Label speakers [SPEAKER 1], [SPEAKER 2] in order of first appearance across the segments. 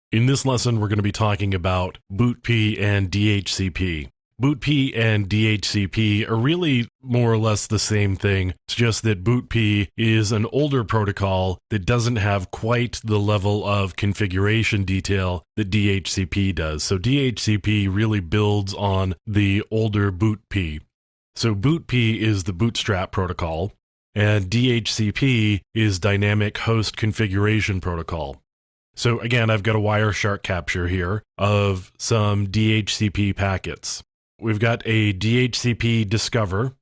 [SPEAKER 1] In this lesson, we're going to be talking about BootP and DHCP. BootP and DHCP are really more or less the same thing. It's just that BootP is an older protocol that doesn't have quite the level of configuration detail that DHCP does. So DHCP really builds on the older BootP. So BootP is the bootstrap protocol, and DHCP is dynamic host configuration protocol. So again, I've got a Wireshark capture here of some DHCP packets. We've got a DHCP discover,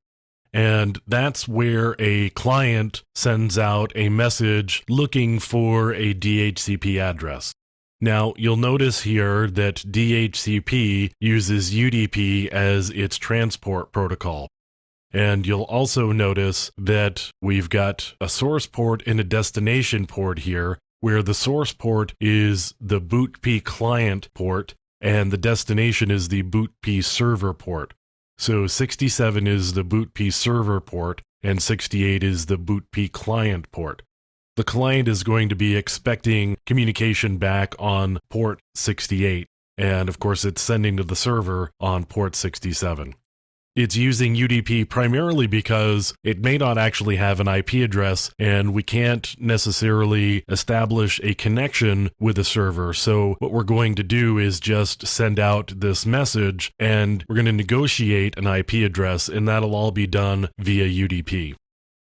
[SPEAKER 1] and that's where a client sends out a message looking for a DHCP address. Now, you'll notice here that DHCP uses UDP as its transport protocol. And you'll also notice that we've got a source port and a destination port here, where the source port is the BootP client port and the destination is the BootP server port. So 67 is the BootP server port and 68 is the BootP client port. The client is going to be expecting communication back on port 68, and of course it's sending to the server on port 67. It's using UDP primarily because it may not actually have an IP address and we can't necessarily establish a connection with a server. So what we're going to do is just send out this message and we're going to negotiate an IP address, and that'll all be done via UDP.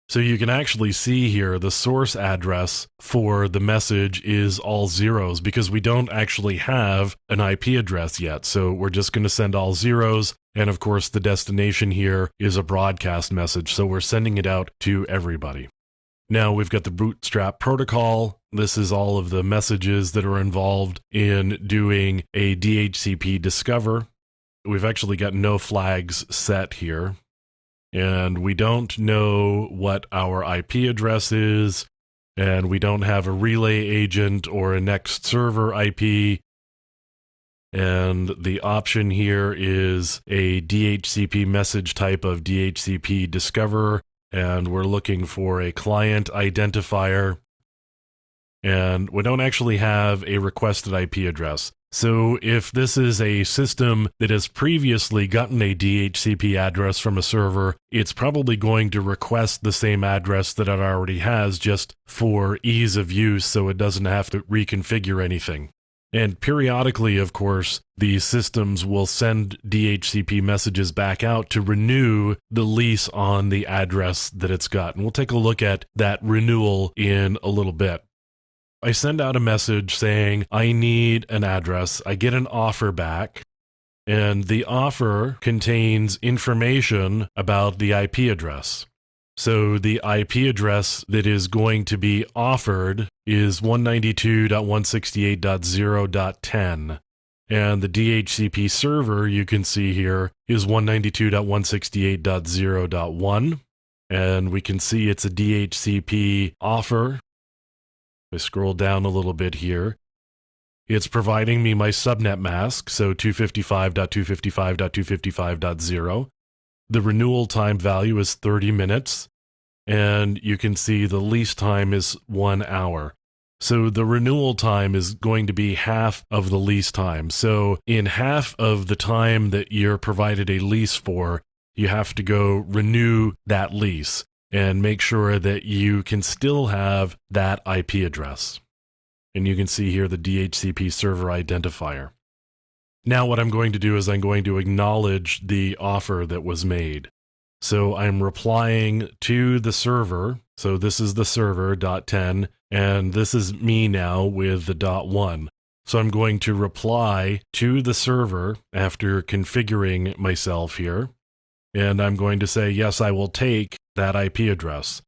[SPEAKER 1] So you can actually see here the source address for the message is all zeros because we don't actually have an IP address yet. So we're just going to send all zeros. And of course, the destination here is a broadcast message. So we're sending it out to everybody. Now we've got the bootstrap protocol. This is all of the messages that are involved in doing a DHCP discover. We've actually got no flags set here. And we don't know what our IP address is, and we don't have a relay agent or a next server IP. And the option here is a DHCP message type of DHCP discover, and we're looking for a client identifier. And we don't actually have a requested IP address. So if this is a system that has previously gotten a DHCP address from a server, it's probably going to request the same address that it already has just for ease of use so it doesn't have to reconfigure anything. And periodically, of course, these systems will send DHCP messages back out to renew the lease on the address that it's got. And we'll take a look at that renewal in a little bit. I send out a message saying, I need an address. I get an offer back, and the offer contains information about the IP address. So the IP address that is going to be offered is 192.168.0.10. And the DHCP server you can see here is 192.168.0.1. And we can see it's a DHCP offer. I scroll down a little bit here. It's providing me my subnet mask, so 255.255.255.0. The renewal time value is 30 minutes, and you can see the lease time is 1 hour. So the renewal time is going to be half of the lease time. So in half of the time that you're provided a lease for, you have to go renew that lease and make sure that you can still have that IP address. And you can see here the DHCP server identifier. Now what I'm going to do is I'm going to acknowledge the offer that was made. So I'm replying to the server. So this is the server, .10, and this is me now with the .1. So I'm going to reply to the server after configuring myself here. And I'm going to say, yes, I will take that IP address.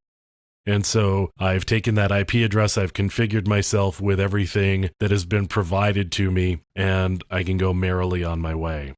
[SPEAKER 1] And so I've taken that IP address, I've configured myself with everything that has been provided to me, and I can go merrily on my way.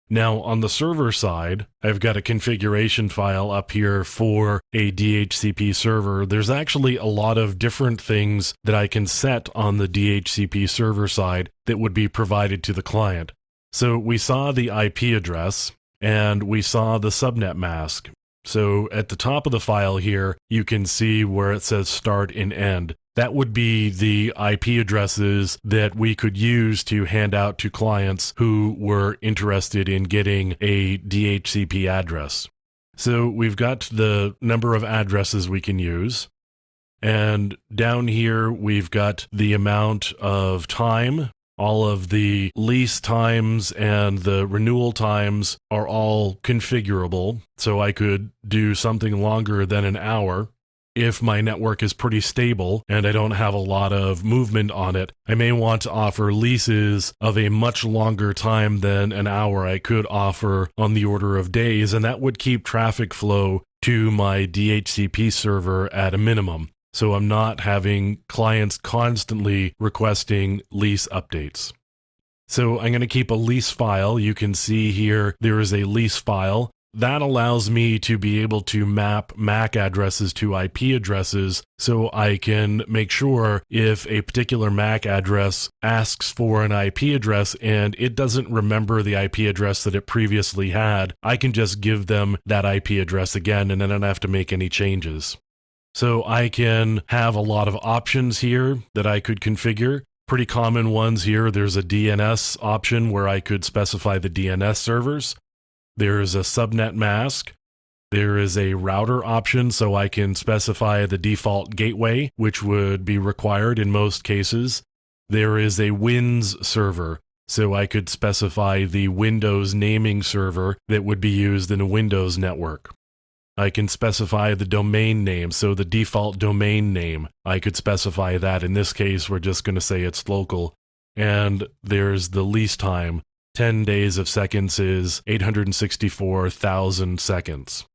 [SPEAKER 1] Now on the server side, I've got a configuration file up here for a DHCP server. There's actually a lot of different things that I can set on the DHCP server side that would be provided to the client. So we saw the IP address, and we saw the subnet mask. So at the top of the file here, you can see where it says start and end. That would be the IP addresses that we could use to hand out to clients who were interested in getting a DHCP address. So we've got the number of addresses we can use. And down here, we've got the amount of time. All of the lease times and the renewal times are all configurable. So I could do something longer than an hour. If my network is pretty stable and I don't have a lot of movement on it, I may want to offer leases of a much longer time than an hour. I could offer on the order of days, and that would keep traffic flow to my DHCP server at a minimum. So I'm not having clients constantly requesting lease updates. So I'm going to keep a lease file. You can see here there is a lease file. That allows me to be able to map MAC addresses to IP addresses, so I can make sure if a particular MAC address asks for an IP address and it doesn't remember the IP address that it previously had, I can just give them that IP address again and then I don't have to make any changes. So I can have a lot of options here that I could configure. Pretty common ones here, there's a DNS option where I could specify the DNS servers. There is a subnet mask. There is a router option, so I can specify the default gateway, which would be required in most cases. There is a Wins server, so I could specify the Windows naming server that would be used in a Windows network. I can specify the domain name, so the default domain name. I could specify that. In this case, we're just going to say it's local. And there's the lease time. 10 days of seconds is 864,000 seconds.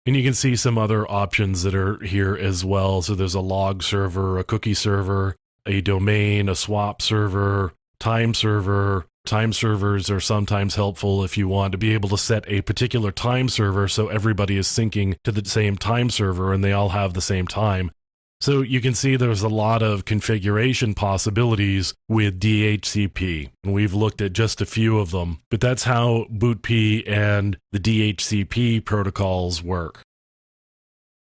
[SPEAKER 1] And you can see some other options that are here as well. So there's a log server, a cookie server, a domain, a swap server, time server. Time servers are sometimes helpful if you want to be able to set a particular time server so everybody is syncing to the same time server and they all have the same time. So you can see there's a lot of configuration possibilities with DHCP, and we've looked at just a few of them, but that's how BootP and the DHCP protocols work.